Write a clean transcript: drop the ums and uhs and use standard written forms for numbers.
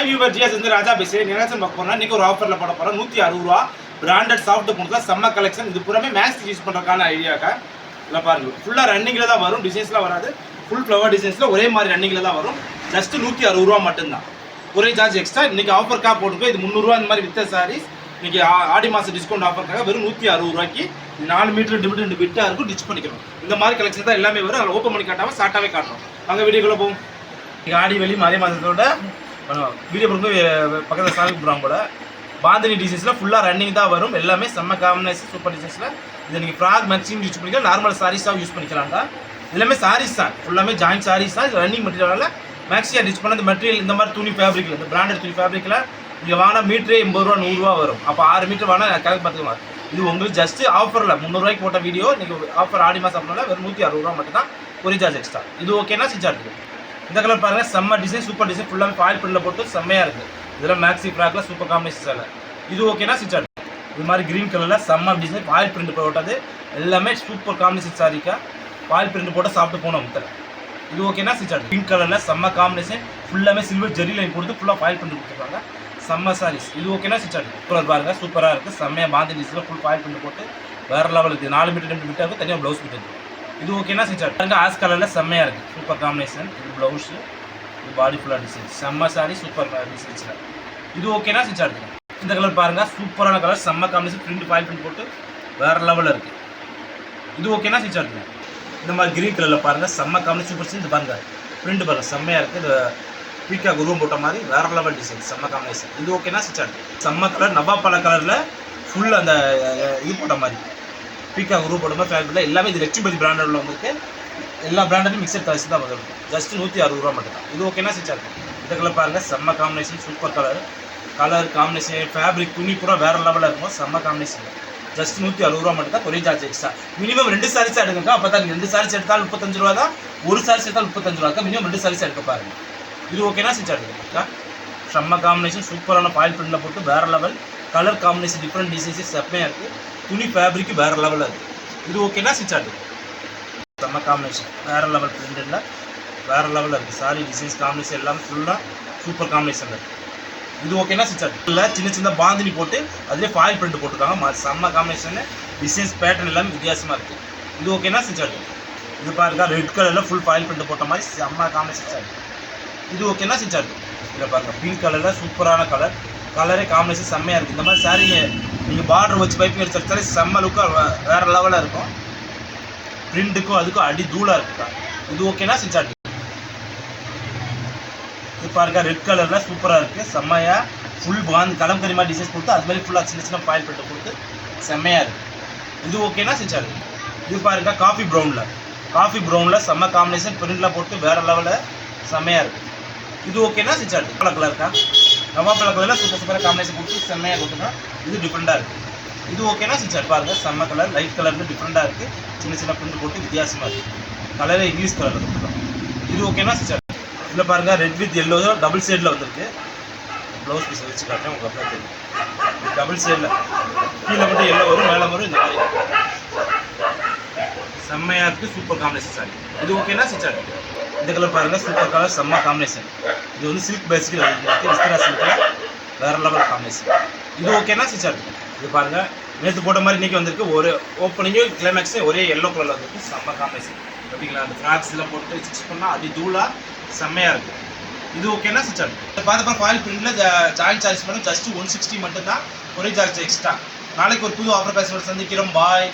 Hi viewer GS வந்து ராஜா பேசுகிறேன். நினைச்சு பார்க்க போனால் இன்றைக்கி ஒரு ஆஃபரில் போட போகிறோம். 160 ரூபா பிராண்டட் சாஃப்ட் கொடுத்தா செம்ம கலெக்ஷன். இது பூராமே மேக்ஸ் யூஸ் பண்ணுறதுக்கான ஐடியாக்கா இல்லை பாருங்கள். ஃபுல்லாக ரன்னிங்கில் தான் வரும், டிசைன்ஸ்லாம் வராது. ஃபுல் ஃப்ளவர் டிசைன்ஸில் ஒரே மாதிரி ரன்னிங்கில் தான் வரும். ஜஸ்ட் 160 ரூபா மட்டும்தான். ஒரே சார்ஜ் எக்ஸ்ட்ரா. இன்றைக்கி ஆஃபருக்காக போட்டுக்கோ. இது 300 ரூபா இந்த மாதிரி வித்த சாரீஸ். இன்றைக்கி ஆடி மாதம் டிஸ்கவுண்ட் ஆஃபருக்காக வெறும் 160 ரூபாய்க்கு 4 மீட்டர் டிவிடெண்ட் பிட்டாக இருக்கும். டிச் பண்ணிக்கணும். இந்த மாதிரி கலெக்ஷன் தான் எல்லாமே வரும். அதில் ஓப்பன் பண்ணி காட்டாமல் ஷார்ட்டாகவே காட்டுறோம். அங்கே வீடியோக்குள்ளே போகும். இன்றைக்கி ஆடி வெளி அதே மாதத்தோட வீடியோ பொறுப்பு பக்கத்தில் சாமி போடுறாங்க போல. பாந்தினி டிசைன்ஸில் ஃபுல்லாக ரன்னிங் தான் வரும். எல்லாமே செம்ம காம்பினேஷன் சூப்பர் டிசைன்ஸில். இதை நீங்கள் ஃப்ராக் மேக்ஸிமம் யூஸ் பண்ணிக்கலாம், நார்மல் சாரீஸாக யூஸ் பண்ணிக்கலாங்க. எல்லாமே சாரீஸ் தான், ஃபுல்லாமே ஜாயின்ட் சாரீஸ் தான். ரன்னிங் மெட்டீரியலால் மேக்ஸியாக டிச் பண்ண இந்த மெட்டீரியல் இந்த மாதிரி துணி ஃபேப்ரிக்கில், இந்த பிராண்டட் துணி ஃபேப்ரிக்கில் நீங்கள் வாங்கினா மீட்டரே 80 ரூபா 100 ரூபா வரும். அப்போ 6 மீட்டர் வாங்கினா கணக்கு பார்த்துக்கலாம். இது உங்களுக்கு ஜஸ்ட் ஆஃபரில் 300 ரூபாய்க்கு போட்ட வீடியோ. நீங்கள் ஆஃபர் ஆடி மாதம் அப்படின்னா வெறும் 160 ரூபா மட்டும் தான். ஒரு சார்ஜ் எக்ஸ்ட்ரா. இது ஓகேனா சார்ஜ் இருக்குது. இந்த கலர் பாருங்கள், செம்ம டிசைன், சூப்பர் டிசைன், ஃபுல்லாக ஃபாயில் பிரிண்டில் போட்டு செம்மையாக இருக்குது. இதெல்லாம் மேக்ஸி ஃப்ராக்கில் சூப்பர் காம்பினேஷன் சேலை. இது ஓகேனா சார்ஜ். இது மாதிரி க்ரீன் கலரில் செம்ம டிசைன், ஃபாயில் பிரிண்ட் போட்டது எல்லாமே சூப்பர் காம்பினேஷன் சாரிக்கா. ஃபாயில் பிரிண்ட் போட்டு சாப்பிட்டு போனோம் முத்தல. இது ஓகேனா சார்ஜ். பிங்க் கலரில் செம்ம காம்பினேஷன், ஃபுல்லாமே சில்வர் ஜெரி லைன் கொடுத்து ஃபுல்லாக ஃபாயில் பிரிண்ட் கொடுத்துருக்காங்க. செம்ம சாரீஸ். இது ஓகேனா சார்ஜ். கலர் பாருங்கள், சூப்பராக இருக்குது. செம்மையாக பாந்தி டிசைனில் ஃபுல் ஃபாயில் பிரிண்ட் போட்டு வேறு லெவல் இருக்குது. 4 மீட்டர் 2 மீட்டர் இருக்கும். தனியாக ப்ளவுஸ் பிட்டு. இது ஓகேனா சார்ஜ். பாருங்கள், ஆஸ் கலரில் செம்மையாக இருக்குது. Super combination. இது ப்ளவுஸு, இது பாடி ஃபுல்லாக டிசைன். செம்ம சாரி, சூப்பர் டிசைன்ஸில். இது ஓகேனா சார்ஜ். இந்த கலர் பாருங்கள், சூப்பரான கலர், செம்ம காம்பினேஷன், பிரிண்ட் ஃபாயில் பிரிண்ட் போட்டு வேறு லெவலில் இருக்குது. இது ஓகேனா சார்ஜ். இந்த மாதிரி க்ரீன் கலரில் பாருங்கள், செம்ம காம்பினேஷன், சூப்பர். இது பாருங்கள், பிரிண்ட் பாருங்கள், செம்மையாக இருக்குது. இது பீக்கா குருவம் போட்ட மாதிரி வேறு லெவல் டிசைன், செம்ம காம்பினேஷன். இது ஓகேனா சார்ஜ். செம்ம கலர், நவாப்பழ கலரில் ஃபுல் அந்த இது போட்ட மாதிரி பீக்கா குருவம் போட்ட மாதிரி ஃபேப்ரிக்கில் எல்லாமே. இது லட்சுமதி பிராண்டில் வந்துருக்கு. எல்லா பிராண்டடும் மிக்சர் கலர்ஸ் தான் வரும். ஜஸ்ட் 160 ரூபா மட்டும் தான். இது ஓகேனா சார்ஜ். இந்த கலர் பாருங்கள், செம்ம combination, super colour combination, fabric துணி பூரா வேறு லெவலில் இருக்கும். செம்ம காம்பினேஷன். ஜஸ்ட் 160 ரூபா மட்டும் தான். ஒரே சார்ஜ் எக்ஸ்ட்ரா. மினிமம் 2 சாரீஸ் எடுங்க. அப்போ தான் 2 சாரீஸ் எடுத்தால் 35 ரூபா தான். ஒரு சாரீஸ் எடுத்தால் 35 ரூபா. மினிமம் 2 சாரீஸ் எடுக்க பாருங்கள். இது ஓகேனா சார்ஜ். செம்ம காம்பினேஷன், சூப்பரான ஃபாயில் பிரிண்டில் போட்டு வேறு லெவல். கலர் காம்பினேஷன் டிஃப்ரெண்ட் டிசைன்ஸஸ் செம்மையாக இருக்குது. துணி ஃபேப்ரிக்கு வேறு லெவலில் இருக்குது. இது ஓகேனா சார்ஜ். செம்ம காம்பினேஷன், வேறு லெவல் பிரிண்டில் வேறு லெவலில் இருக்குது. சாரி டிசைன்ஸ் காம்பினேஷன் எல்லாமே ஃபுல்லாக சூப்பர் காம்பினேஷன் இருக்குது. இது ஓகேனா சார்ஜ். இல்லை சின்ன சின்ன பாந்தினி போட்டு அதிலே ஃபாயில் பிரிண்ட் போட்டுருக்காங்க. செம்ம காம்பினேஷன், டிசைன்ஸ் பேட்டர்ன் எல்லாமே வித்தியாசமாக இருக்குது. இது ஓகேனா சார்ஜ். இது பாருங்க, ரெட் கலரில் ஃபுல் ஃபாயில் பிரிண்ட் போட்ட மாதிரி செம்ம காம்பினேஷன் சார்ஜ். இது ஓகேனா சார்ஜ். இதில் பாருங்கள், பிங்க் கலரில் சூப்பரான கலரே காம்பினேஷன் செம்மையாக இருக்குது. இந்த மாதிரி சாரீ நீங்கள் பார்டர் வச்சு பைப்பிங் அடிச்சாலே செம்ம லுக்காக வேறு லெவலில் இருக்கும். பிரிண்ட்டுக்கும் அதுக்கும் அடி தூளாக இருக்குக்கா. இது ஓகேனா சார்ஜ். இது பாருங்க, ரெட் கலரில் சூப்பராக இருக்குது. செம்மையாக ஃபுல் கலம்கரி மாதிரி டிசைன்ஸ் கொடுத்து அது மாதிரி ஃபுல்லாக சின்ன சின்ன ஃபாயில் பிரிண்ட் கொடுத்து செம்மையாக இருக்குது. இது ஓகேனா சார்ஜ். இது பாருங்க, காஃபி ப்ரௌனில் செம்ம காம்பினேஷன் பிரிண்டில் போட்டு வேறு லெவலில் செம்மையாக இருக்குது. இது ஓகேனா சார்ஜ். கலருக்கா நவாப்பழ கலரில் சூப்பராக காம்பினேஷன் கொடுத்து செம்மையாக கொடுத்துருக்கோம். இது டிஃப்ரெண்ட்டாக இருக்குது. இது ஓகேனா சார்ஜ். பாருங்கள், செம்ம கலர், லைட் கலர்னு டிஃப்ரெண்ட்டாக இருக்குது. சின்ன சின்ன பிரிண்ட் போட்டு வித்தியாசமாக இருக்குது. கலரே இங்கிலீஷ் கலரில் கொடுத்துருக்கோம். இது ஓகேனா சார்ஜ். இதில் பாருங்கள், ரெட் வித் எல்லோ டபுள் ஷேடில் வந்துருக்கு. ப்ளவுஸ் பீஸ் வச்சு காட்டுறேன், உங்களுக்கு அப்படியே தெரியும். டபுள் ஷேடில் கீழே மட்டும் எல்லோ வரும், மேலே வரும். இந்த மாதிரி செம்மையாக இருக்குது. Super combination sorry. இது ஓகேனா சார்ஜ். இந்த கலர் பாருங்கள், சூப்பர் கலர், செம்ம காம்பினேஷன். இது வந்து சில்க் பேசிக்கில் இருக்குது. விஸ்தரா சில்கில் வேறு லெவல் காம்பினேஷன். இது ஓகேனா சார்ஜ். இது பாருங்கள், நேற்று போட்ட மாதிரி இன்றைக்கி வந்திருக்கு. ஒரு ஓப்பனிங்கும் கிளைமேக்ஸும் ஒரே எல்லோ கலரில் வந்துருக்கு. செம்ம காம்பினேஷன். எப்படிங்களா, அந்த ஃப்ராக்ஸ்லாம் போட்டு ஸ்டிச் பண்ணால் அடி தூளாக செம்மையாக இருக்குது. இது ஓகேனா சார்ஜ். பார்த்துப்பா, ஃபாயில் பிரிண்டில் ஜாயின் சார்ஜ் பண்ண ஜஸ்ட் 160 மட்டும்தான். ஒரே சார்ஜ் எக்ஸ்ட்ரா. நாளைக்கு ஒரு புது ஆஃபர் பேசுகிற சந்திக்கிறோம். பாய்.